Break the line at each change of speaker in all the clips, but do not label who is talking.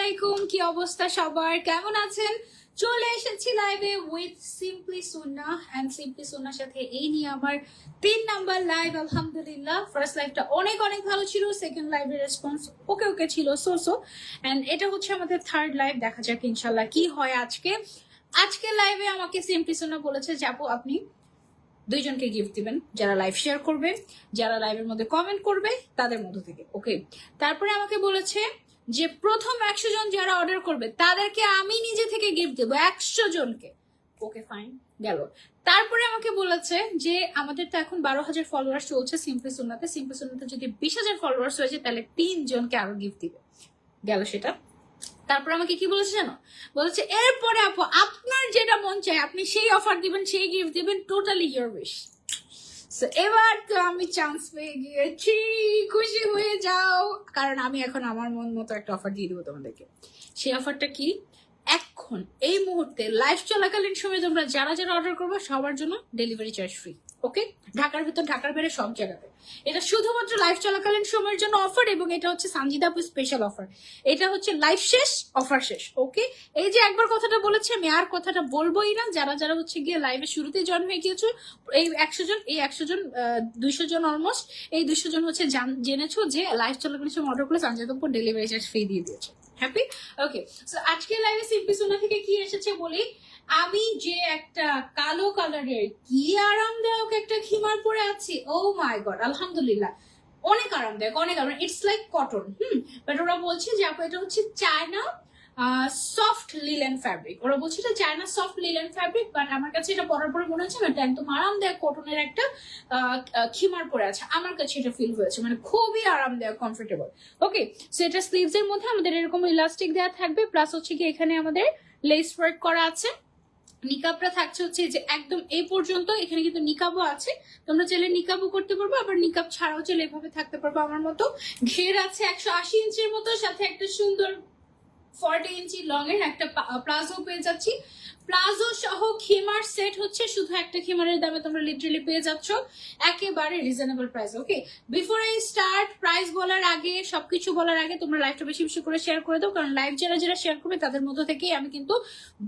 আলাইকুম, কি অবস্থা সবার, কেমন আছেন? চলে এসেছি লাইভে with simply Sunnah and simply সুন্নাহর সাথে এই নিয়ে আমার 3 নাম্বার লাইভ। আলহামদুলিল্লাহ, ফার্স্ট লাইভটা অনেক অনেক ভালো ছিল, সেকেন্ড লাইভের রেসপন্স ওকে ওকে ছিল, সো এন্ড এটা হচ্ছে আমাদের থার্ড লাইভ। দেখা যাক ইনশাল্লাহ কি হয় আজকে লাইভে আমাকে সিম্পলি সুন্নাহ বলেছে যে আপু আপনি দুইজনকে গিফট দিবেন, যারা লাইভ শেয়ার করবে, যারা লাইভের মধ্যে কমেন্ট করবে তাদের মধ্য থেকে। ওকে, তারপরে আমাকে বলেছে যে প্রথম 100 জন যারা অর্ডার করবে তাদেরকে আমি নিজে থেকে গিফট দেবো 100 জনকে। ওকে ফাইন, গেল। তারপরে আমাকে বলেছে যে আমাদের তো এখন 12,000 ফলোয়ার্স চলছে সিম্পলি সুন্নাতে যদি 20,000 ফলোয়ার্স হয়েছে তাহলে 3 জনকে আরো গিফট দিবে। গেল সেটা। তারপর আমাকে কি বলেছে জানো? বলেছে এরপরে আপু আপনার যেটা মন চায় আপনি সেই অফার দিবেন, সেই গিফট দিবেন, টোটালি ইয়োর উইশ। এবার তো আমি চান্স পেয়ে গিয়েছি, খুশি হয়ে যাও, কারণ আমি এখন আমার মন মতো একটা অফার দিয়ে দেবো তোমাদেরকে। সেই অফারটা কি? এখন এই মুহূর্তে লাইভ চলাকালীন সময় তোমরা যারা যারা অর্ডার করবে সবার জন্য ডেলিভারি চার্জ ফ্রি। ওকে, ঢাকার ভিতর, ঢাকার বাইরে সব জায়গাতে। এটা শুধুমাত্র লাইভ চলাকালীন সময়ের জন্য অফার, এবং এটা হচ্ছে সানজিদা আপু স্পেশাল অফার। এটা হচ্ছে লাইভ শেষ, অফার শেষ। ওকে, এই যে একবার কথাটা বলেছি আমি আর কথাটা বলবোই না। যারা যারা হচ্ছে গিয়ে লাইভে শুরুতেই জয়েন হয়ে গিয়েছো, এই 100 জন, এই 100 জন 200 জন অলমোস্ট, এই 200 জন হচ্ছে জেনেছো যে লাইভ চলাকালীন সময় অর্ডার করলে সানজিদা আপু ডেলিভারি চার্জ ফ্রি দিয়ে দিয়েছে। হ্যাপি? ওকে, সো আজকে লাইভে সিম্পলি সুন্নাহ থেকে কি এসেছে বলি। আমি যে একটা কালো কালারের কি আরামদায়ক একটা খিমার পরে আছি, ও মাই গড, আলহামদুলিল্লাহ অনেক আরামদায়ক, অনেক আরাম। It's like cotton. বাট ওরা বলছে যে আপু এটা হচ্ছে চায়না সফট লিলেন ফ্যাব্রিক। ওরা বলছে এটা China soft linen fabric, but আমার কাছে এটা পরার পরে মনে হচ্ছে এটা একদম আরামদায়ক কটনের একটা খিমার পরে আছে। আমার কাছে এটা ফিল হয়েছে, মানে খুবই আরামদায়ক, কমফোর্টেবল। ওকে, সো এটা স্লিভস এর মধ্যে আমাদের এরকম ইলাস্টিক দেওয়া থাকবে, প্লাস হচ্ছে কি এখানে আমাদের লেস ওয়ার্ক করা আছে। নিকাবটা থাকছে হচ্ছে যে একদম এই পর্যন্ত, এখানে কিন্তু নিকাবও আছে, তোমরা চাইলে নিকাবও করতে পারবো, আবার নিকাব ছাড়াও চাইলে এভাবে থাকতে পারবো আমার মতো। ঘের আছে 180 ইঞ্চির মতো, সাথে একটা সুন্দর 40 ইঞ্চি লং এর একটা প্লাজো পেয়ে যাচ্ছি। প্লাজো সহ খিমার সেট হচ্ছে শুধু একটা খিমারের দামে তোমরা লিটারালি পেয়ে যাচ্ছ একেবারে reasonable price. Okay, before I start, price বলার আগে, সবকিছু বলার আগে তোমরা লাইভটা বেশি বেশি করে শেয়ার করে দাও, কারণ লাইভ যারা যারা শেয়ার করবে তাদের মধ্যে থেকেই আমি কিন্তু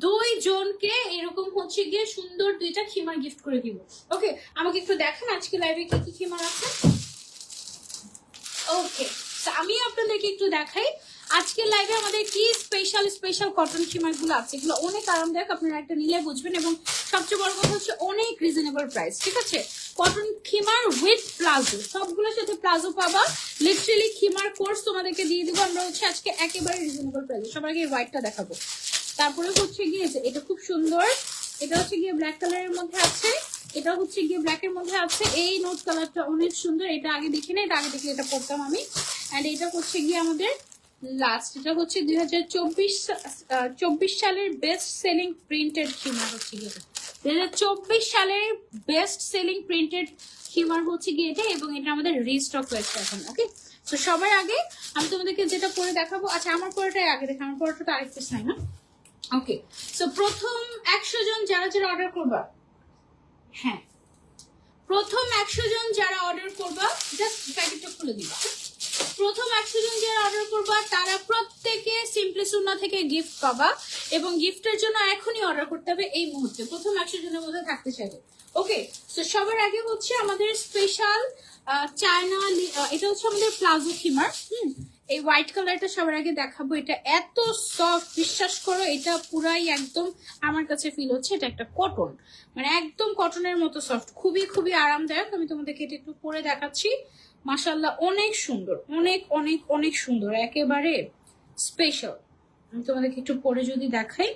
2 জনকে এরকম হচ্ছে গিয়ে সুন্দর 2টা খিমার গিফট করে দিব। ওকে, আমাকে একটু দেখান আজকে লাইভে কি কি খিমার আছে। ওকে, আমি আপনাদেরকে একটু দেখাই আজকের লাইভে আমাদের কি স্পেশাল কটন খিমার গুলো আছে। এগুলো অনেক আরামদায়ক, আপনারা একটা নিলে বুঝবেন, এবং সবচেয়ে বড় কথা হচ্ছে অনেক রিজনেবল প্রাইস। ঠিক আছে, কটন খিমার উইথ প্লাজো, সবগুলোর সাথে প্লাজো পাবা। লিটারালি খিমার কোর্স তোমাদেরকে দিয়ে দিব আমরা হচ্ছে আজকে একেবারে রিজনেবল প্রাইসে। সবার আগে হোয়াইটটা দেখাবো, তারপরে হচ্ছে গিয়ে এটা খুব সুন্দর, এটা হচ্ছে গিয়ে ব্ল্যাক কালারের মধ্যে আছে, এটা হচ্ছে গিয়ে ব্ল্যাকের মধ্যে আছে। এই নোট কালারটা অনেক সুন্দর, এটা আগে দেখি না, এটা আগে দেখলে এটা পড়তাম আমি। এন্ড এটা হচ্ছে গিয়ে আমাদের লাস্ট, এটা হচ্ছে 2024 সালের বেস্ট সেলিং প্রিন্টেড খিমার হচ্ছে গিয়ে 2024 সালের বেস্ট সেলিং প্রিন্টেড খিমার হচ্ছে গিয়ে এটা, এবং এটা আমাদের রিস্টক হয়েছে এখন। ওকে, তো সবার আগে আমি তোমাদেরকে যেটা পরে দেখাবো, আচ্ছা আমার পরেটাই আগে দেখা, আমার পরেটা তো আরেকটা নাই না। ওকে, সো প্রথম 100 জন যারা যারা অর্ডার করবা, হ্যাঁ প্রথম 100 জন যারা অর্ডার করবা, জাস্ট প্যাকেটটা খুলে দিবা। প্রথম 100 জন যারা অর্ডার করবা তারা প্রত্যেকে সিম্পলি সুন্নাহ থেকে গিফট পাবা, এবং গিফটের জন্য এখনই অর্ডার করতে হবে এই মুহূর্তে, প্রথম 100 জনের মধ্যে থাকতে চাইবে। ওকে, তো সবার আগে হচ্ছে আমাদের স্পেশাল চায়না, এটা হচ্ছে আমাদের প্লাজো খিমার। এই হোয়াইট কালারটা সবার আগে দেখাবো। এটা এত সফট, বিশ্বাস করো, এটা পুরাই একদম আমার কাছে ফিল হচ্ছে এটা একটা কটন, মানে একদম কটনের মতো সফট, খুবই খুবই আরামদায়ক। আমি তোমাদেরকে এটা একটু পরে দেখাচ্ছি। মাশাআল্লাহ অনেক সুন্দর, অনেক অনেক অনেক সুন্দর, একেবারে স্পেশাল। আমি তোমাদেরকে একটু পরে যদি দেখাই,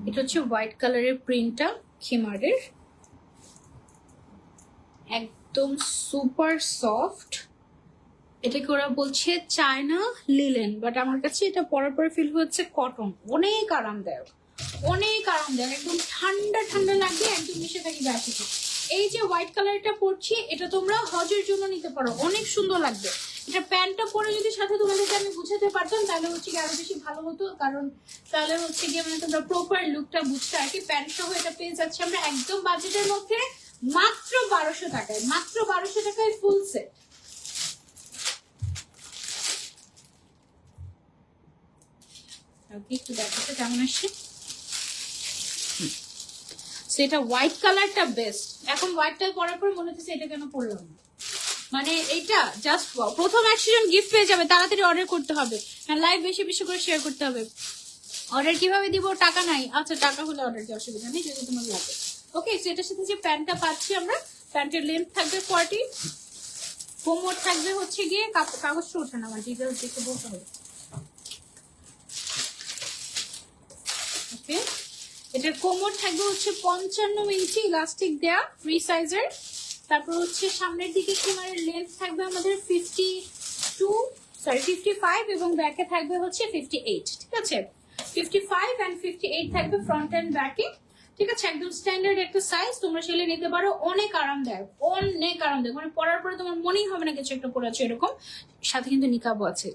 এটা হচ্ছে হোয়াইট কালারের প্রিন্টটা খিমারের, একদম সুপার সফট। এটাকে ওরা বলছে চায়না লিলেন, বাট আমার কাছে এটা পরার পরে ফিল হচ্ছে কটন। অনেক আরামদায়ক, অনেক আরামদায়ক, একদম ঠান্ডা ঠান্ডা লাগবে, একদম মিশে থাকি ব্যাসিতে। এই যে হোয়াইট কালারটা পরছি, এটা তোমরা হজের জন্য নিতে পারো, অনেক সুন্দর লাগবে। এটা প্যান্টটা পরে যদি সাথে তোমাদেরকে আমি বুঝাতে পারতাম তাহলে হচ্ছে আরো বেশি ভালো হতো, কারণ তাহলে হচ্ছে গিয়ে মানে তোমরা প্রপার লুকটা বুঝতে আর কি। প্যান্ট সহ এটা পেয়ে যাচ্ছে আমরা একদম বাজেটের মধ্যে মাত্র 1200 টাকায়, মাত্র 1200 টাকায় ফুল সেট। ওকে, একটু দেখাতে কেমন আসছে। সেটা হোয়াইট কালারটা বেস্ট। এখন হোয়াইটটা পরার পর মনে হচ্ছে এটা কেন পরলাম না, মানে এটা জাস্ট প্রথম 100 জন গিফট পেয়ে যাবে। তাড়াতাড়ি অর্ডার করতে হবে, হ্যাঁ লাইভ বেশি বেশি করে শেয়ার করতে হবে। অর্ডার কিভাবে দিব? টাকা নাই, আচ্ছা টাকা হলে অর্ডার দেওয়ার অসুবিধা নেই যদি তোমার লাগে। ওকে, সেটার সাথে যে প্যান্টটা পাচ্ছি আমরা, প্যান্টের লেন্থ থাকবে 40, কোমর থাকবে হচ্ছে গিয়ে কাগজটা ওঠে না, আমার ডিটেলস দেখে বলতে হবে। ওকে, এটার কোমর থাকবে হচ্ছে 55 ইঞ্চি ইলাস্টিক দেয়া ফ্রি সাইজের। তারপর হচ্ছে সামনের দিকে কিমারের লেন্থ থাকবে আমাদের 55 এবং ব্যাকে থাকবে হচ্ছে 58। ঠিক আছে, 55 and 58 থাকবে ফ্রন্ট এন্ড ব্যাকে। ঠিক আছে, একদম স্ট্যান্ডার্ড একটা সাইজ, তোমরা সেলে নিতে পারো। অনেক আরামদায়ক, অনেক আরামদায়ক, মানে পরার পরে তোমার মনেই হবে না কিছু একটা পরে আছে এরকম। সাথে কিন্তু নিকাবও আছে,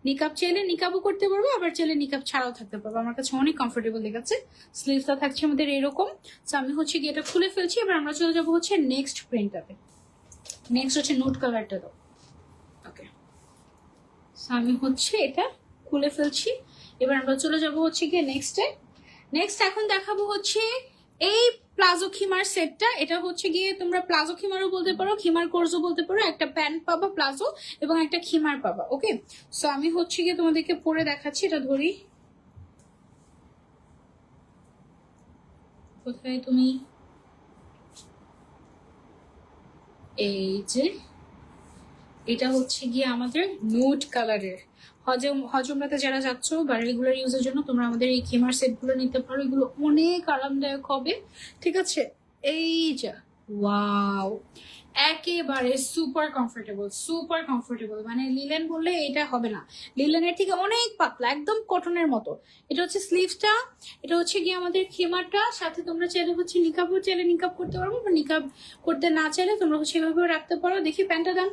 নিকাব চাইলে নিকাবও করতে পারবো, আবার চাইলে নিকাব ছাড়াও থাকতে পারবো। আমার কাছে অনেক কমফোর্টেবল লেগেছে। স্লিভসটা থাকছে আমাদের এরকম। তো আমি হচ্ছে গিয়ে এটা খুলে ফেলছি। এবার আমরা চলে যাবো হচ্ছে নেক্সট প্রিন্টটাতে। নেক্সট হচ্ছে নুড কালারটা দাও। ওকে, আমি হচ্ছে এটা খুলে ফেলছি। এবার আমরা চলে যাবো হচ্ছে গিয়ে নেক্সটে। নেক্সট এখন দেখাবো হচ্ছে এই প্লাজো খিমার সেটটা। এটা হচ্ছে গিয়ে তোমরা প্লাজো খিমারও বলতে পারো, খিমার কোর্সও বলতে পারো। একটা প্যান্ট পাবা প্লাজো এবং একটা খিমার পাবা। ওকে, সো আমি হচ্ছে গিয়ে তোমাদেরকে পরে দেখাচ্ছি। এটা ধরি, কোথায় তুমি, এই যে এটা হচ্ছে গিয়ে আমাদের নুড কালারের। হজমরাতে যারা যাচ্ছ বা রেগুলার ইউজের জন্য তোমরা আমাদের এই খিমার সেটগুলো নিতে পারো। এগুলো অনেক আরামদায়ক হবে। ঠিক আছে, এই যা ওয়াও, একেবারে সুপার কমফোর্টেবল, সুপার কমফোর্টেবল। মানে লিলেন বললে এটা হবে না, লিলেনের থেকে অনেক পাতলা, একদম কটনের মতো। এটা হচ্ছে স্লিভসটা, এটা হচ্ছে গিয়ে আমাদের খিমারটা। সাথে তোমরা চাইলে হচ্ছে নিকাবও চাইলে নিকাব করতে পারবো, বা নিকাব করতে না চাইলে তোমরা হচ্ছে এভাবে রাখতে পারো। দেখি প্যান্টটা দেন।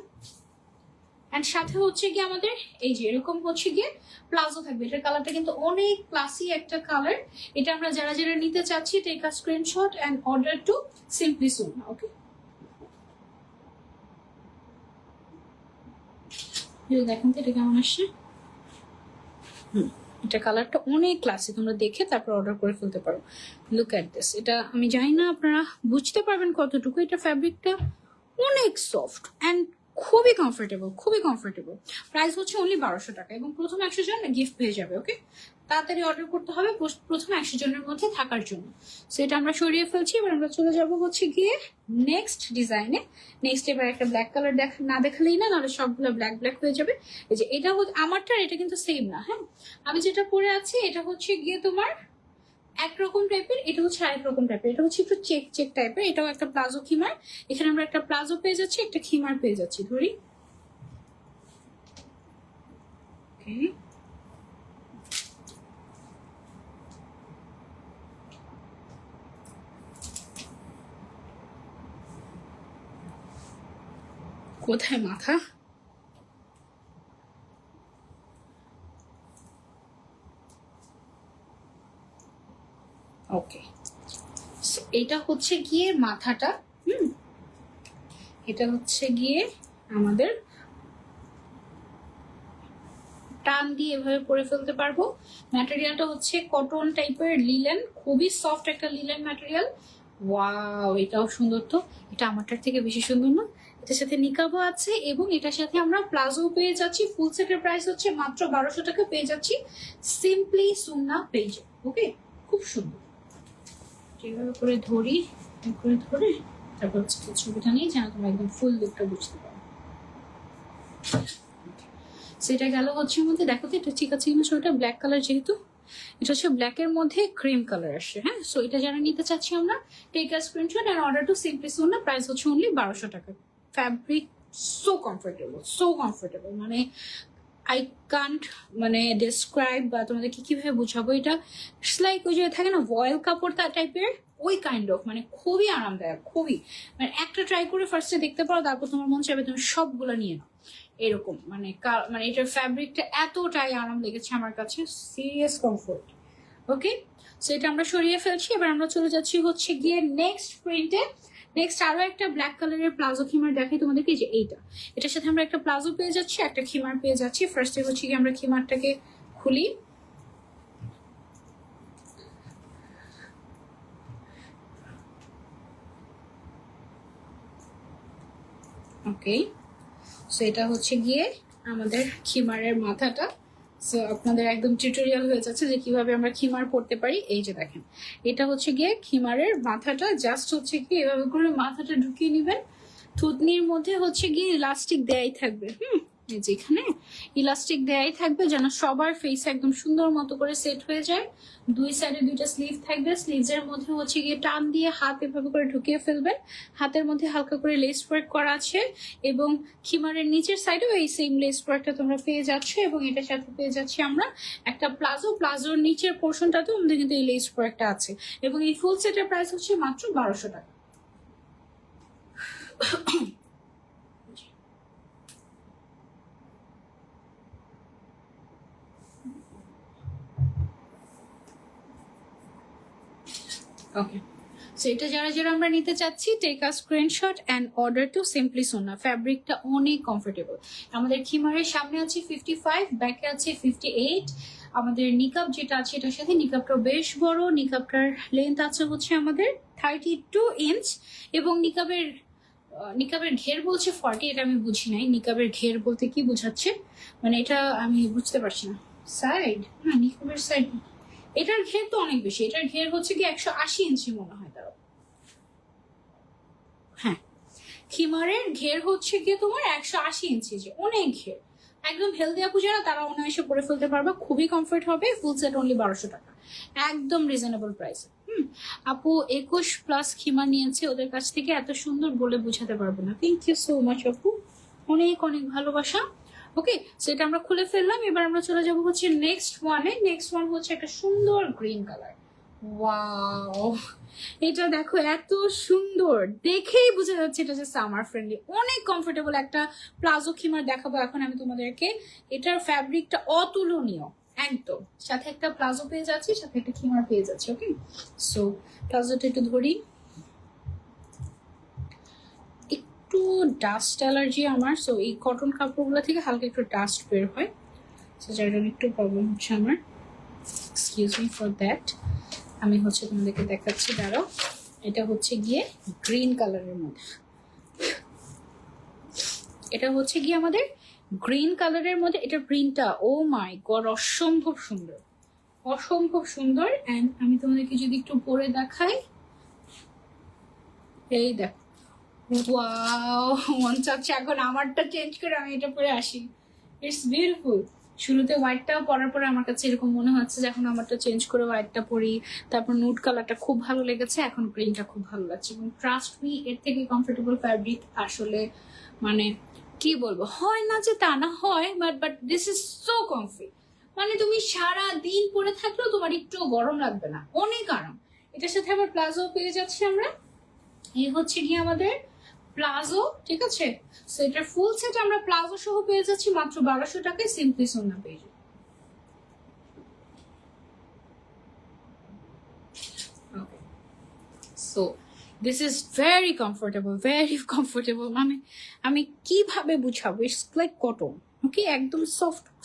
এন্ড সাথে হচ্ছে গিয়ে আমাদের এই যে এরকম হচ্ছে গিয়ে প্লাজো থাকবে। এটার কালারটা কিন্তু অনেক ক্লাসি একটা কালার। এটা আমরা যারা যারা নিতে চাচ্ছি, take a screenshot and order to simply সুন্না। ওকে, দেখেন তো এটা কেমন আসছে। এটা কালারটা অনেক ক্লাসি, তোমরা দেখে তারপর অর্ডার করে ফেলতে পারো। Look at this. এটা আমি জানি না আপনারা বুঝতে পারবেন কতটুকু। এটা ফ্যাব্রিকটা অনেক সফট অ্যান্ড খুবই কমফোর্টেবল, খুবই কমফোর্টেবল। প্রাইস হচ্ছে অনলি 1200 টাকা এবং প্রথম 100 জন গিফট পেয়ে যাবে। ওকে, তাড়াতাড়ি অর্ডার করতে হবে প্রথম 100 জনের মধ্যে থাকার জন্য। সো এটা আমরা সরিয়ে ফেলছি। এবার আমরা চলে যাবো হচ্ছে গিয়ে নেক্সট ডিজাইনে। নেক্সট এবার একটা ব্ল্যাক কালার না দেখালেই না, নাহলে সবগুলো ব্ল্যাক ব্ল্যাক হয়ে যাবে। এই যে এটা আমারটা, এটা কিন্তু সেম না। হ্যাঁ, আমি যেটা পরে আছি এটা হচ্ছে গিয়ে তোমার একরকম টাইপের, এটা হচ্ছে আরেক রকম টাইপের। এটা হচ্ছে একটু চেক চেক টাইপের। এটাও একটা প্লাজো খিমার। এখানে আমরা একটা প্লাজো পেয়ে যাচ্ছি, একটা খিমার পেয়ে যাচ্ছি। ধরি, কোথায় মাথা? ওকে, এটা হচ্ছে গিয়ে মাথাটা। এটা হচ্ছে গিয়ে আমাদের টান দিয়ে এভাবে পরে ফেলতে পারবো। ম্যাটেরিয়ালটা হচ্ছে কটন টাইপের লিলেন, খুবই সফট একটা লিলেন ম্যাটেরিয়াল। ওয়াও, এটাও সুন্দর। তো এটা আমারটার থেকে বেশি সুন্দর না? এটার সাথে নিকাবও আছে এবং এটার সাথে আমরা প্লাজো পেয়ে যাচ্ছি। ফুল সেটের প্রাইস হচ্ছে মাত্র 1200 টাকা পেয়ে যাচ্ছি সিম্পলি সুন্না পেজে। ওকে, খুব সুন্দর। যেভাবে করে ধরি, করে ধরে তারপর হচ্ছে ছবিটা নিয়ে যেন তোমরা একদম ফুল লুকটা বুঝতে পারো। সেটা গেল হচ্ছে মধ্যে। দেখো তো এটা ঠিক আছে কিনা ছবিটা। ব্ল্যাক কালার, যেহেতু এটা হচ্ছে ব্ল্যাকের মধ্যে ক্রিম কালার আসছে। হ্যাঁ, সো এটা যারা নিতে চাচ্ছি আমরা, take a screenshot and order to simply সুন্না। প্রাইস হচ্ছে অনলি 1200 টাকা। Fabric so comfortable, so comfortable, মানে আই কান্ট মানে ডিসক্রাইব বা তোমাদেরকে কিভাবে বুঝাবো। এটা লাইক ওই যে থাকে না ভয়েল কাপড় তা টাইপের, ওই কাইন্ড অফ, মানে খুবই আরামদায়ক, খুবই। মানে একটা ট্রাই করে ফার্স্টে দেখতে পারো, তারপর তোমার মন চাইবে তুমি সবগুলো নিয়ে নাও এরকম। মানে মানে এটার ফ্যাব্রিকটা এতটাই আরাম লেগেছে আমার কাছে, সিরিয়াস কমফোর্ট। ওকে, সো এটা আমরা সরিয়ে ফেলছি। এবার আমরা চলে যাচ্ছি হচ্ছে গিয়ে নেক্সট প্রিন্টে। নেক্সট আরো একটা ব্ল্যাক কালারের প্লাজো খিমার দেখাই তোমাদেরকে, যে এইটা, এটার সাথে আমরা একটা প্লাজো পেয়ে যাচ্ছি, একটা খিমার পেয়ে যাচ্ছি। ফার্স্টে হচ্ছে কি আমরা খিমারটাকে খুলি, ওকে। সো এটা হচ্ছে গিয়ে আমাদের খিমারের মাথাটা। সো আপনাদের একদম টিউটোরিয়াল হয়ে যাচ্ছে যে কিভাবে আমরা খিমার পরতে পারি। এই যে দেখেন, এটা হচ্ছে গিয়ে খিমারের মাথাটা। জাস্ট হচ্ছে কি এভাবে করে মাথাটা ঢুকিয়ে নেবেন, থুতনির মধ্যে হচ্ছে গিয়ে ইলাস্টিক দেয়াই থাকবে। এই যে এখানে ইলাস্টিক দেয়াই থাকবে যেন সবার ফেস একদম সুন্দর মতো করে সেট হয়ে যায়। দুই সাইডে দুইটা স্লিভ থাকবে, স্লিভসের মধ্যে হচ্ছে গিয়ে টান দিয়ে হাত এভাবে করে ঢুকিয়ে ফেলবেন। হাতের মধ্যে হালকা করে লেস ওয়ার্ক করা আছে এবং খিমারের নিচের সাইডেও এই সেম লেস ওয়ার্কটা তোমরা পেয়ে যাচ্ছ। এবং এটার সাথে পেয়ে যাচ্ছি আমরা একটা প্লাজো, প্লাজোর নিচের পোর্শনটাতেও আমাদের কিন্তু এই লেস ওয়ার্কটা আছে। এবং এই ফুল সেটের প্রাইস হচ্ছে মাত্র 1200 টাকা। ওকে, সো এটা যারা যারা আমরা নিতে চাচ্ছি, take a screenshot and order to simply সোনা। ফ্যাব্রিকটা অনেক কমফোর্টেবল। আমাদের খিমারের সামনে আছে 55, ব্যাকে আছে 58। আমাদের নিকাব যেটা আছে এটার সাথে নিকাবটা বেশ বড়। নিকাবটার লেন্থ আছে হচ্ছে আমাদের 32 ইঞ্চ এবং নিকাবের ঘের বলছে 40, এটা আমি বুঝি নাই। নিকাবের ঘের বলতে কি বোঝাচ্ছে মানে এটা আমি বুঝতে পারছি না। সাইড না, নিকাবের সাইড, এটার ঘের তো অনেক বেশি। এটার ঘের হচ্ছে কি 180 ইঞ্চি মনে হয় তারও। হ্যাঁ, খিমারের ঘের হচ্ছে গিয়ে তোমার 180 ইঞ্চি, যে অনেক ঘের। একদম হেলদি আপু যারা তারা অনায়াসে পরে ফেলতে পারবে, খুবই কমফোর্ট হবে। ফুল সেট অনলি 1200 টাকা, একদম রিজনেবল প্রাইসে। আপু 21+ খিমার নিয়েছে ওদের কাছ থেকে, এত সুন্দর বলে বোঝাতে পারবো না। থ্যাংক ইউ সো মাচ আপু, অনেক অনেক ভালোবাসা। ওকে, সেটা আমরা খুলে ফেললাম। এবার আমরা চলে যাবো হচ্ছে নেক্সট ওয়ানে। নেক্সট ওয়ান হচ্ছে একটা সুন্দর গ্রিন কালার। ওয়াও, এটা দেখো এত সুন্দর, দেখেই বোঝা যাচ্ছে এটা যে সামার ফ্রেন্ডলি। অনেক কমফোর্টেবল একটা প্লাজো খিমার দেখাবো এখন আমি তোমাদেরকে। এটার ফ্যাব্রিকটা অতুলনীয় একদম। সাথে একটা প্লাজো পেয়ে যাচ্ছি, সাথে একটা খিমার পেয়ে যাচ্ছি। ওকে, সো প্লাজোটা একটু ধরি। একটু ডাস্ট অ্যালার্জি আমার, সো এই কটন কাপড়গুলো থেকে হালকা একটু ডাস্ট বের হয়, সো যার জন্য একটু প্রবলেম হচ্ছে আমার। Excuse me for that. আমি হচ্ছে তোমাদেরকে দেখাচ্ছি, দাঁড়াও। এটা হচ্ছে গিয়ে গ্রিন কালারের মধ্যে, এটা হচ্ছে গিয়ে আমাদের গ্রিন কালারের মধ্যে। এটার প্রিন্টটা ও মাই গড অসম্ভব সুন্দর, অসম্ভব সুন্দর। অ্যান্ড আমি তোমাদেরকে যদি একটু পরে দেখাই, এই দেখো, ওয়াও, মন চাচ্ছে এখন আমারটা চেঞ্জ করে আমি এটা পরে আসি। It's beautiful. শুরুতে হোয়াইটটা পরার পরে আমার কাছে এরকম মনে হচ্ছে যে এখন আমারটা চেঞ্জ করে হোয়াইটটা পরি। তারপর নুড কালারটা খুব ভালো লেগেছে, এখন গ্রিনটা খুব ভালো লাগছে। এবং ট্রাস্ট মি, এর থেকে কমফোর্টেবল ফ্যাব্রিক আসলে মানে কি বলবো, হয় না যে তা না হয়, but this is so comfy. মানে তুমি সারা দিন পরে থাকলেও তোমার একটু গরম লাগবে না, অনেক আরাম। এটার সাথে আবার প্লাজো পেয়ে যাচ্ছি আমরা। এই হচ্ছে গিয়ে আমাদের প্লাজো, ঠিক আছে। সো এটার ফুল সেট আমরা প্লাজো সহ পেয়ে যাচ্ছি মাত্র 1200 টাকায় সিম্পলি সোনা পেজে। So this is very comfortable, very comfortable. মানে আমি কিভাবে বুঝাবো, ইটস লাইক কটন। ওকে, একদম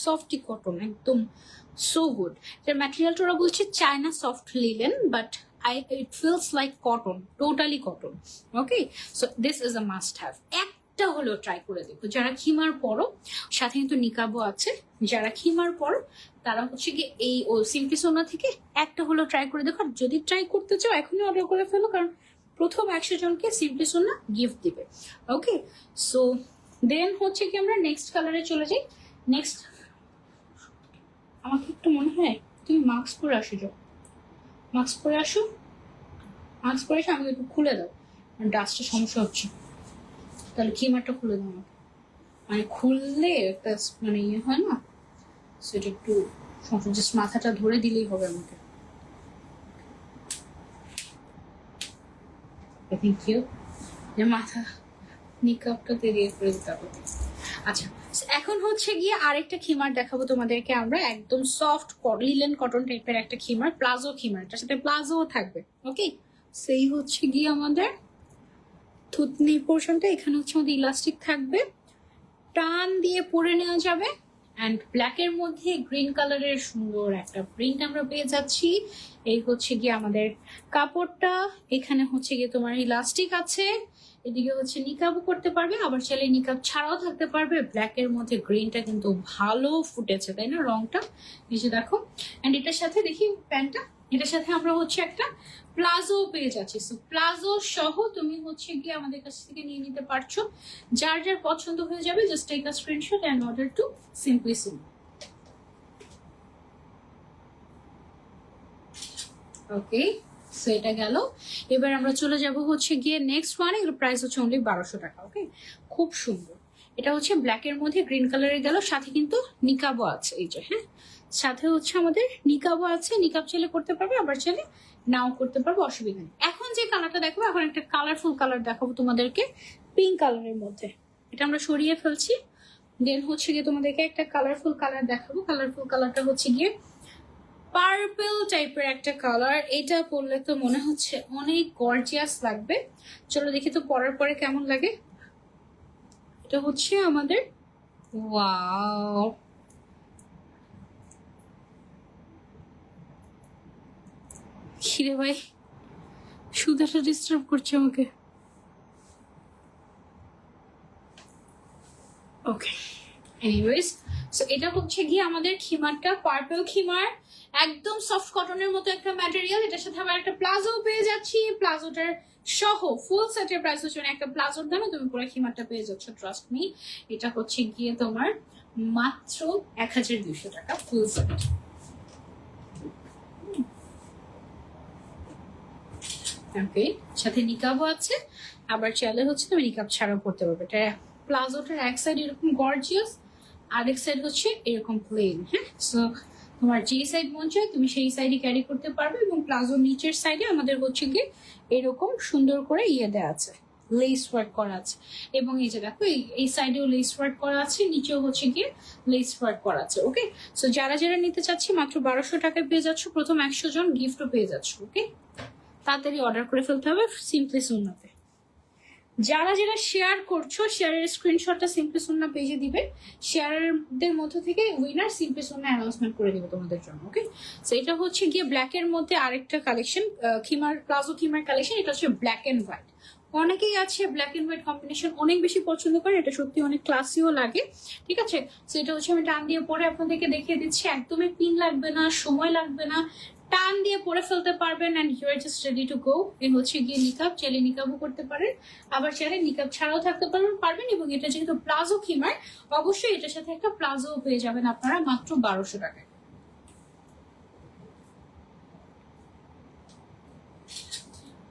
সফটি কটন, একদম সো গুড। এটার ম্যাটেরিয়ালটা ওরা বলছে China soft linen, but it feels like cotton, totally cotton. Okay, so this is a must have. একটা হলো ট্রাই করে দেখো যারা খিমার পরো, সাথে কিন্তু নিকাবও আছে। যারা খিমার পরো তারা হচ্ছে কি এই ও সিম্পলি সোনা থেকে একটা হলো ট্রাই করে দেখো। আর যদি ট্রাই করতে চাও এখনই অর্ডার করে ফেলো, কারণ প্রথম 100 জনকে সিম্পলি সোনা গিফট দিবে। ওকে, সো দেন হচ্ছে কি আমরা নেক্সট কালারে চলে যাই। নেক্সট আমাকে একটু মনে হয় তুমি মাস্ক পরে আসো, যাও মাস্ক পরে আসো, মাস্ক পরে এসে আমাকে একটু খুলে দাও, ডাস্টের সমস্যা হচ্ছে। তাহলে খিমারটা খুলে দাও আমাকে, মানে খুললে একটা মানে ইয়ে হয় না, সেটা একটু সমস্যা। জাস্ট মাথাটা ধরে দিলেই হবে আমাকে। Thank you. যে মাথা নিকাবটাতে দিয়ে করে দিতে হবে। আচ্ছা, এখন হচ্ছে গিয়ে আরেকটা খিমার দেখাবো তোমাদেরকে আমরা, একদম সফট লিলেন কটন টাইপের একটা খিমার, প্লাজো খিমার, এটার সাথে প্লাজোও থাকবে। ওকে, সেই হচ্ছে গিয়ে আমাদের থুতনি পোর্শনটা, এখানে হচ্ছে আমাদের ইলাস্টিক থাকবে, টান দিয়ে পরে নেওয়া যাবে। অ্যান্ড ব্ল্যাকের মধ্যে গ্রিন কালারের সুন্দর একটা প্রিন্ট আমরা পেয়ে যাচ্ছি। এই হচ্ছে গিয়ে আমাদের কাপড়টা, এখানে হচ্ছে গিয়ে তোমার ইলাস্টিক আছে, এদিকে হচ্ছে নিকাবও করতে পারবে, আবার চাইলে নিকাব ছাড়াও থাকতে পারবে। ব্ল্যাকের মধ্যে গ্রিনটা কিন্তু ভালো ফুটেছে, তাই না রংটা? এই যে দেখো। অ্যান্ড এটার সাথে দেখি প্যান্টটা, এটার সাথে আমরা হচ্ছে একটা প্লাজো পেয়ে যাচ্ছি। সো প্লাজো সহ তুমি হচ্ছে গিয়ে আমাদের কাছ থেকে নিয়ে নিতে পারছো। যার যার পছন্দ হয়ে যাবে, just take a screenshot and order to simply সুন্নাহ। ওকে, সো এটা গেল। এবার আমরা চলে যাব হচ্ছে গিয়ে নেক্সট ওয়ান। এর প্রাইস হচ্ছে অনলি 1200 টাকা। ওকে, খুব সুন্দর। এটা হচ্ছে ব্ল্যাকের মধ্যে গ্রিন কালারের গেল, সাথে কিন্তু নিকাবও আছে। এই যে, হ্যাঁ, সাথে হচ্ছে আমাদের নিকাবও আছে। নিকাব চাইলে করতে পারবে, আবার চাইলে নাও করতে পারবো, অসুবিধা নেই। এখন যে কালারটা দেখাবো, এখন একটা কালারফুল কালার দেখাবো তোমাদেরকে, পিঙ্ক কালারের মধ্যে। এটা আমরা সরিয়ে ফেলছি। দেন হচ্ছে গিয়ে তোমাদেরকে একটা কালারফুল কালার দেখাবো। কালারফুল কালারটা হচ্ছে গিয়ে পার্পল টাইপের একটা কালার। এটা পরলে তো মনে হচ্ছে অনেক গর্জিয়াস লাগবে। চলো দেখি তো পরার পরে কেমন লাগে। এটা হচ্ছে আমাদের, ওয়াও, খিরে ভাই সুদাটা ডিস্টার্ব করছে আমাকে। ওকে, এনিওয়েজ, সো এটা হচ্ছে গিয়ে আমাদের খিমারটা, পার্পল খিমার, একদম সফট কটনের মতো একটা ম্যাটেরিয়াল। এটার সাথে আবার একটা প্লাজো পেয়ে যাচ্ছি। প্লাজোটার সহ ফুল সেটের প্রাইস হচ্ছে একটা প্লাজোর দামে তুমি পুরো খিমারটা পেয়ে যাচ্ছ, ট্রাস্ট মি। এটা হচ্ছে গিয়ে তোমার মাত্র 1200 টাকা ফুল সেট। ওকে, সাথে নিকাবও আছে, আবার চাইলে হচ্ছে তুমি নিকাব ছাড়াও পড়তে পারবে। এটা প্লাজোটার এক সাইড এরকম গর্জিয়াস, আরেক সাইড হচ্ছে এরকম প্লেন। হ্যাঁ, সো তোমার যে সাইড মন চায় তুমি সেই সাইডে ক্যারি করতে পারবে। এবং প্লাজোর নিচের সাইডে আমাদের হচ্ছে গিয়ে এরকম সুন্দর করে দেওয়া আছে, লেস ওয়ার্ক করা আছে। এবং এই যে দেখো, এই সাইডেও লেস ওয়ার্ক করা আছে, নিচেও হচ্ছে গিয়ে লেস ওয়ার্ক করা আছে। ওকে, সো যারা যারা নিতে চাচ্ছি মাত্র 1200 টাকায় পেয়ে যাচ্ছ। প্রথম 100 জন গিফটও পেয়ে যাচ্ছ। ওকে, তাড়াতাড়ি অর্ডার করে ফেলতে হবে সিম্পলি সুন্নাহতে। যারা যারা শেয়ার করছো, শেয়ারের স্ক্রিনশটটা সিম্পলি সুন্নাহ পেজে দিবে। শেয়ারদের মধ্য থেকে উইনার সিম্পলি সুন্নাহ অ্যানাউন্সমেন্ট করে দিবে তোমাদের জন্য। ওকে, সো এটা হচ্ছে গিয়ে ব্ল্যাকের মধ্যে আরেকটা কালেকশন, খিমার, প্লাজো খিমার কালেকশন। এটা হচ্ছে ব্ল্যাক এন্ড হোয়াইট। অনেকেই আছে ব্ল্যাক এন্ড হোয়াইট কম্বিনেশন অনেক বেশি পছন্দ করে, এটা সত্যি অনেক ক্লাসিও লাগে। ঠিক আছে, সো এটা হচ্ছে আমি টান দিয়ে পরে আপনাদেরকে দেখিয়ে দিচ্ছি। একদমই পিন লাগবে না, সময় লাগবে না, টান দিয়ে পরে ফেলতে পারবেন। And you are just ready to go. এ হচ্ছে গিয়ে নিকাব, চাইলে নিকাবও করতে পারেন, আবার চাইলে নিকাব ছাড়াও থাকতে পারবেন। এবং এটা যেহেতু প্লাজো খিমার, অবশ্যই এটার সাথে একটা প্লাজো পেয়ে যাবেন আপনারা মাত্র 1200 টাকায়।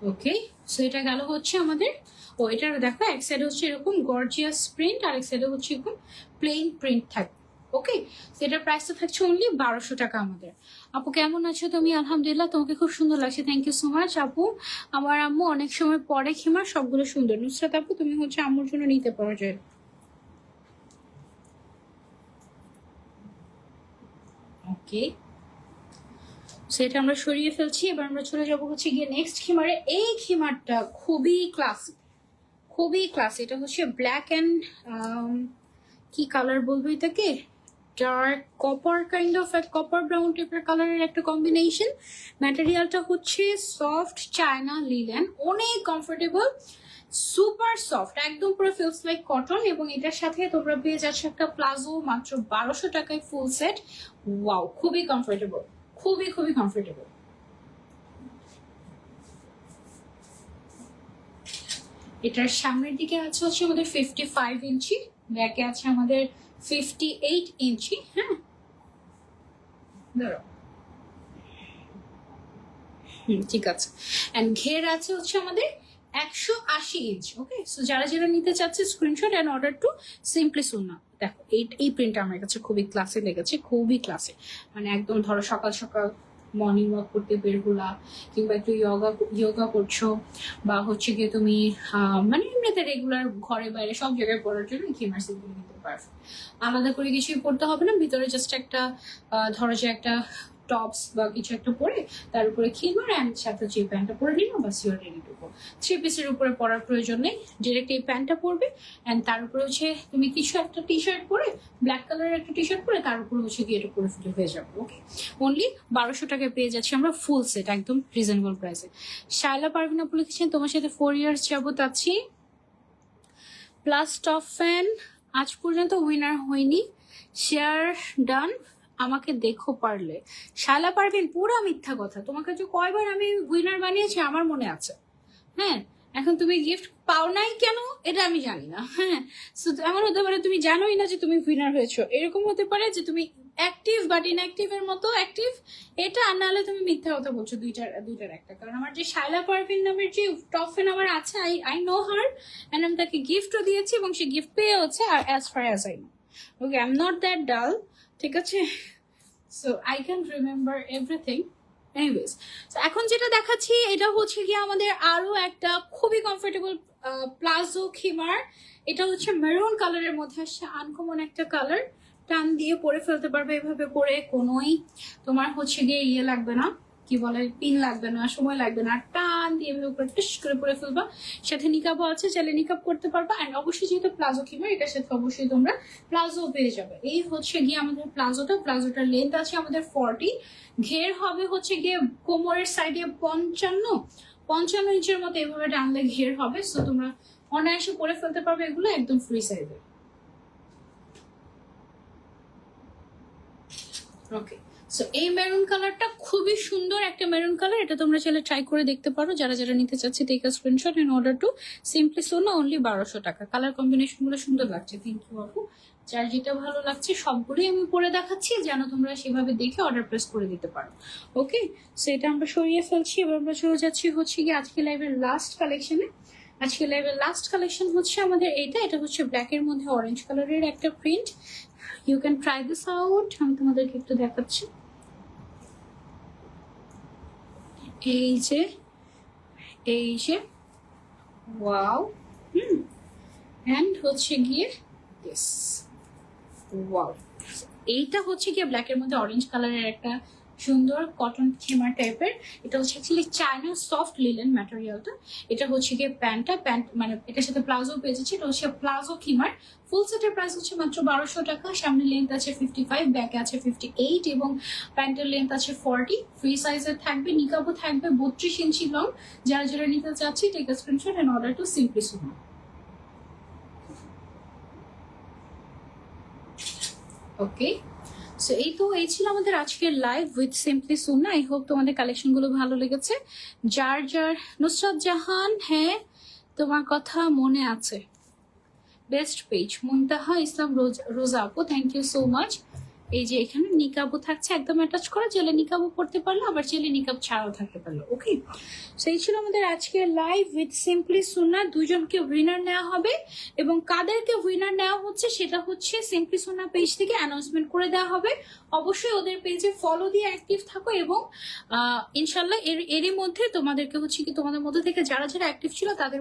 ওকে, সো এটা গেল হচ্ছে আমাদের। ও, এটা দেখো, এক সাইডে হচ্ছে এরকম গর্জিয়াস প্রিন্ট, আর এক সাইডে হচ্ছে এরকম প্লেন প্রিন্ট থাকবে। ওকে, এটার প্রাইসটা থাকছে অনলি 1200 টাকা আমাদের। আপু কেমন আছো তুমি? আলহামদুলিল্লাহ, তোমাকে খুব সুন্দর লাগছে, থ্যাংক ইউ সো মাচ আপু। আমার আম্মু অনেক সময় পরে খিমার, সবগুলো সুন্দর। নুসরাত আপু, তুমি হচ্ছে আম্মুর জন্য নিতে পারো যায়। ওকে, সেটা আমরা সরিয়ে ফেলছি। এবার আমরা চলে যাবো হচ্ছে গিয়ে নেক্সট খিমারে। এই খিমারটা খুবই ক্লাসি, খুবই ক্লাসি। এটা হচ্ছে ব্ল্যাক অ্যান্ড কি কালার বলবো এটাকে, dark copper kind of copper brown টাইপের কালারের একটা কম্বিনেশন। ম্যাটেরিয়ালটা হচ্ছে সফট চায়না লিলেন, অনেক কমফোর্টেবল, সুপার সফট, একদম পুরো ফিলস লাইক কটন। এবং এটার সাথে তোমরা পেয়ে যাচ্ছ একটা প্লাজো মাত্র 1200 টাকায় ফুল সেট। ওয়াও, খুবই কমফোর্টেবল, খুবই খুবই কমফোর্টেবল। এটার সামনের দিকে আছে হচ্ছে আমাদের 55 ইঞ্চি, ব্যাকে আছে আমাদের 58 ইঞ্চি। হ্যাঁ, ধরো, ঠিক আছে। অ্যান্ড ঘের আছে হচ্ছে আমাদের 180 ইঞ্চি। ওকে, সো যারা যারা নিতে চাচ্ছে screenshot and order to simply সুন্নাহ। দেখো, এই প্রিন্টটা আমার কাছে খুবই ক্লাসে লেগেছে, খুবই ক্লাসে। মানে একদম ধরো সকাল সকাল মর্নিং ওয়াক করতে বের হলা, কিংবা একটু যোগা করছো, বা হচ্ছে গিয়ে তুমি মানে এমনিতে রেগুলার ঘরে বাইরে সব জায়গায় পড়ার জন্য খিমার সিম্পলি নিতে পারবে। আলাদা করে কিছুই পড়তে হবে না, ভিতরে জাস্ট একটা ধরো যে একটা টপস বা কিছু একটা পরে তার উপরে খিলমার অ্যান্ড সাথে যে প্যান্টটা পরে নিলাম বাস ইউর রেডি টু গো। 3 পিসের উপরে পরার প্রয়োজন নেই, ডিরেক্ট এই প্যান্টটা পরবে অ্যান্ড তার উপরে হচ্ছে তুমি কিছু একটা টি শার্ট পরে, ব্ল্যাক কালারের একটা টি শার্ট পরে তার উপরে হচ্ছে গিয়ে এটা পরে ফিরে হয়ে যাবে। ওকে, অনলি 1200 টাকায় পেয়ে যাচ্ছি আমরা ফুল সেট একদম রিজনেবল প্রাইসে। শায়লা পারভিন আপু লিখেছেন তোমার সাথে 4 ইয়ার্স যাবত আছি, প্লাস টপ ফ্যান, আজ পর্যন্ত উইনার হয়নি, শেয়ার ডান, আমাকে দেখো পারলে। শায়লা পারভিন পুরো মিথ্যা কথা, তোমাকে যে কয়বার আমি উইনার বানিয়েছি আমার মনে আছে। হ্যাঁ, এখন তুমি গিফট পাও নাই কেন এটা আমি জানি না। হ্যাঁ, এমন হতে পারে তুমি জানোই না যে তুমি উইনার হয়েছো, এরকম হতে পারে যে তুমি অ্যাক্টিভ বাট ইনঅ্যাক্টিভ এর মতো অ্যাক্টিভ, এটা আর নাহলে তুমি মিথ্যা কথা বলছো, দুইটার একটা। কারণ আমার যে শায়লা পারভিন নামের যে টপ ফ্যান আমার আছে, আই নো হার অ্যান্ড আমি তাকে গিফটও দিয়েছি এবং সে গিফট পেয়েওছে। আর as far as I know, okay, I am not that dull, ঠিক আছে? So I can remember everything. Anyways, এখন যেটা দেখাচ্ছি এটা হচ্ছে গিয়ে আমাদের আরো একটা খুবই কমফোর্টেবল প্লাজো খিমার। এটা হচ্ছে মেরুন কালারের মধ্যে আসছে, আনকমন একটা কালার, টান দিয়ে পরে ফেলতে পারবে এভাবে করে, কোনোই তোমার হচ্ছে গিয়ে ইয়ে লাগবে না, কি বলে, পিন লাগবে না, সময় লাগবে না, টান দিয়ে এভাবে করে টিস করে পরে ফেলবা। সাথে নিকাবও আছে, চাইলে নিকাব করতে পারবা। অ্যান্ড অবশ্যই যেহেতু প্লাজো খিমার, এটার সাথে অবশ্যই তোমরা প্লাজো পেয়ে যাবে। এই হচ্ছে গিয়ে আমাদের প্লাজোটার লেন্থ আছে আমাদের 40, ঘের হবে হচ্ছে গিয়ে কোমরের সাইডে 55 ইঞ্চের মতো, এভাবে টানলে ঘের হবে। সো তোমরা অনায়াসে পরে ফেলতে পারবে এগুলো একদম ফ্রি সাইজে। ওকে, সো এই মেরুন কালারটা খুবই সুন্দর একটা মেরুন কালার, এটা তোমরা চাইলে ট্রাই করে দেখতে পারো। যারা যারা নিতে চাচ্ছে take a screenshot and order to simply Sona, only 1200 টাকা। কালার কম্বিনেশন গুলো সুন্দর লাগছে, থ্যাংক ইউ আপু। যার যেটা ভালো লাগছে সবগুলোই আমি পরে দেখাচ্ছি যেন তোমরা সেভাবে দেখে অর্ডার প্রেস করে দিতে পারো। ওকে, সো এটা আমরা সরিয়ে ফেলছি, এবার আমরা চলে যাচ্ছি হচ্ছে কি আজকে লাইভের লাস্ট কালেকশনে। আজকে লাইভের লাস্ট কালেকশন হচ্ছে আমাদের এটা হচ্ছে ব্ল্যাক এর মধ্যে অরেঞ্জ কালারের একটা print. You can try this out, আমি তোমাদেরকে একটু দেখাচ্ছি। এই যে ওয়াও, এন্ড হচ্ছে গিয়ে দিস ওয়াও, এইটা হচ্ছে গিয়ে ব্ল্যাক এর মধ্যে অরেঞ্জ কালারের একটা সুন্দর কটন খিমার টাইপের। এটা হচ্ছে অ্যাকচুয়ালি চায়না সফট লিলেন ম্যাটেরিয়ালটা। এটা হচ্ছে গিয়ে প্যান্ট মানে এটার সাথে প্লাজো পেয়ে যাচ্ছে। এটা হচ্ছে প্লাজো খিমার, ফুল সেটের প্রাইস হচ্ছে মাত্র 1200 টাকা। সামনে লেন্থ আছে 55, ব্যাকে আছে 58 এবং প্যান্টের লেন্থ আছে 40। ফ্রি সাইজের থাকবে, নিকাবও থাকবে 32 ইঞ্চি লং। যারা যারা নিতে চাচ্ছি take a screenshot and order to simply Sona. Okay, so এই ছিল আমাদের আজকের live with simply Sona. I hope তোমাদের কালেকশন গুলো ভালো লেগেছে। যার নুসরাত জাহান, হ্যাঁ তোমার কথা মনে আছে, বেস্ট পেজ মুনতাহা ইসলাম রোজা আপু, থ্যাংক ইউ সো মাচ। এই যে এখানে নিকাবও থাকছে একদম অ্যাটাচ করা, চাইলে নিকাবও পড়তে পারলো, আবার চাইলে নিকাব ছাড়াও থাকতে পারলো। ওকে, সেই ছিল আমাদের আজকের লাইভ উইথ সিম্পলি সোনা। দুজনকে উইনার নেওয়া হবে এবং কাদেরকে উইনার নেওয়া হচ্ছে সেটা হচ্ছে সিম্পলি সোনা পেজ থেকে অ্যানাউন্সমেন্ট করে দেওয়া হবে। অবশ্যই ওদের পেজে ফলো দিয়ে অ্যাক্টিভ থাকো এবং ইনশাল্লাহ এরই মধ্যে তোমাদেরকে হচ্ছে কি তোমাদের মধ্যে থেকে যারা যারা অ্যাক্টিভ ছিল তাদের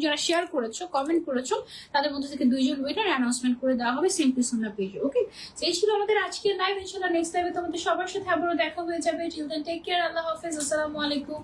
যারা শেয়ার করেছো, কমেন্ট করেছো, তাদের মধ্যে থেকে 2 জন উইনার অ্যানাউন্সমেন্ট করে দেওয়া হবে সিম্পলি সোনা পেজে। ওকে, সেই ছিল আমাদের আজকের লাইভ। ইনশাল্লাহ নেক্সট লাইভে তোমাদের সবার সাথে আবারও দেখা হয়ে যাবে। টিল দেন টেক কেয়ার, আল্লাহ হাফেজ, আসসালামু আলাইকুম।